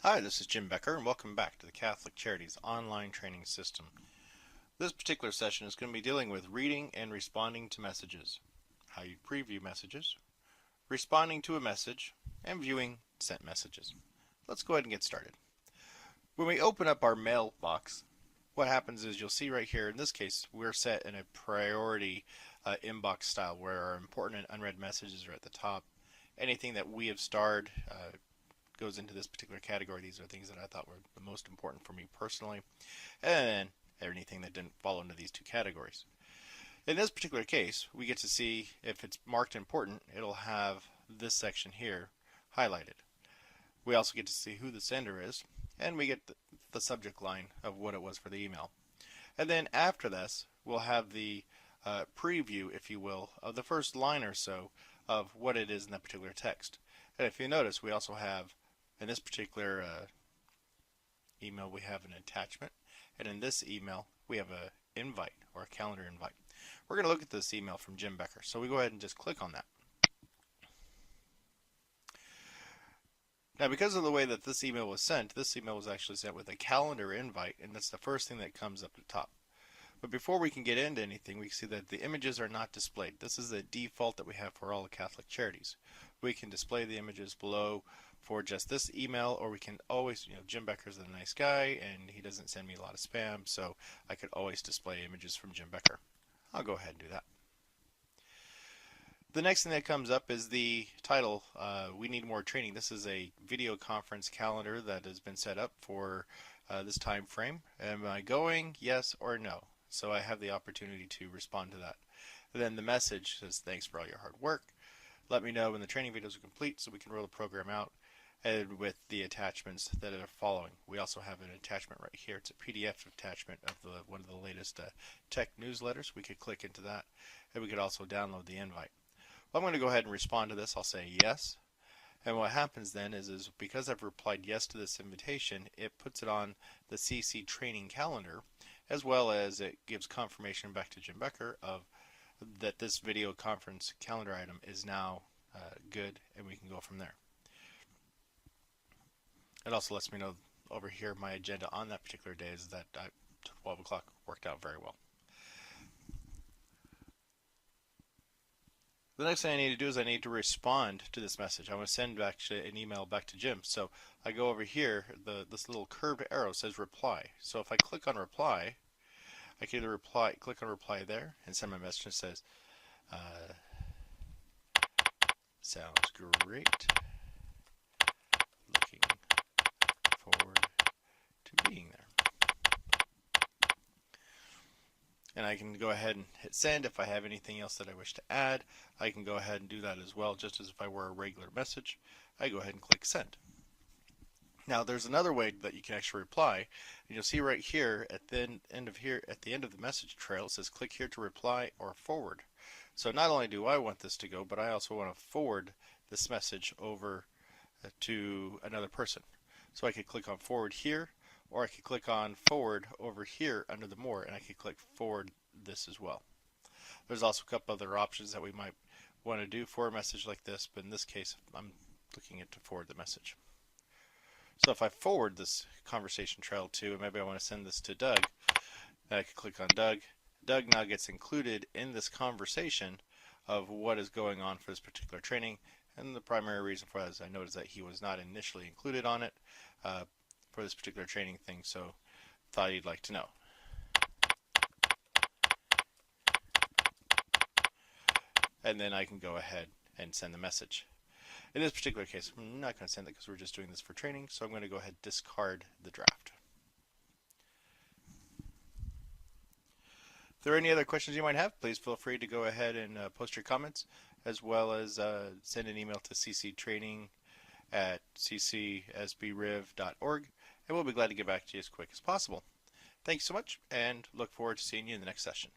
Hi, this is Jim Becker, and welcome back to the Catholic Charities online training system. This particular session is going to be dealing with reading and responding to messages, how you preview messages, responding to a message, and viewing sent messages. Let's go ahead and get started. When we open up our mailbox, what happens is you'll see right here, in this case, we're set in a priority inbox style where our important and unread messages are at the top. Anything that we have starred goes into this particular category. These are things that I thought were the most important for me personally, and then anything that didn't fall into these two categories. In this particular case, we get to see if it's marked important, it'll have this section here highlighted. We also get to see who the sender is, and we get the subject line of what it was for the email. And then after this, we'll have the preview, if you will, of the first line or so of what it is in that particular text. And if you notice, we also have, in this particular email, we have an attachment, and in this email, we have an invite or a calendar invite. We're going to look at this email from Jim Becker, so we go ahead and just click on that. Now, because of the way that this email was sent, this email was actually sent with a calendar invite, and that's the first thing that comes up at the top. But before we can get into anything, we can see that the images are not displayed. This is the default that we have for all the Catholic Charities. We can display the images below for just this email, or we can always, Jim Becker's a nice guy and he doesn't send me a lot of spam, so I could always display images from Jim Becker. I'll go ahead and do that. The next thing that comes up is the title, We Need More Training. This is a video conference calendar that has been set up for this time frame. Am I going? Yes or no? So I have the opportunity to respond to that. And then the message says, thanks for all your hard work. Let me know when the training videos are complete so we can roll the program out, and with the attachments that are following. We also have an attachment right here. It's a PDF attachment of one of the latest tech newsletters. We could click into that, and we could also download the invite. Well, I'm going to go ahead and respond to this. I'll say yes. And what happens then is because I've replied yes to this invitation, it puts it on the CC training calendar, as well as it gives confirmation back to Jim Becker of that this video conference calendar item is now good, and we can go from there. It also lets me know over here my agenda on that particular day is that 12 o'clock worked out very well. The next thing I need to do is I need to respond to this message. I want to send actually an email back to Jim. So I go over here, this little curved arrow says reply. So if I click on reply, I can either click on reply there and send my message that says, sounds great. Looking forward to being there. And I can go ahead and hit send. If I have anything else that I wish to add, I can go ahead and do that as well, just as if I were a regular message. I go ahead and click send. Now there's another way that you can actually reply, and you'll see right here at the end of the message trail, it says click here to reply or forward. So not only do I want this to go, but I also want to forward this message over to another person. So I could click on forward here, or I could click on forward over here under the more, and I could click forward this as well. There's also a couple other options that we might want to do for a message like this, but in this case I'm looking at to forward the message. So if I forward this conversation trail to, and maybe I want to send this to Doug, I could click on Doug. Doug now gets included in this conversation of what is going on for this particular training, and the primary reason for that is I noticed that he was not initially included on it for this particular training thing, so thought he'd like to know. And then I can go ahead and send the message. In this particular case, I'm not going to send it because we're just doing this for training, so I'm going to go ahead and discard the draft. If there are any other questions you might have, please feel free to go ahead and post your comments, as well as send an email to cc.training@ccsbriv.org, and we'll be glad to get back to you as quick as possible. Thanks so much, and look forward to seeing you in the next session.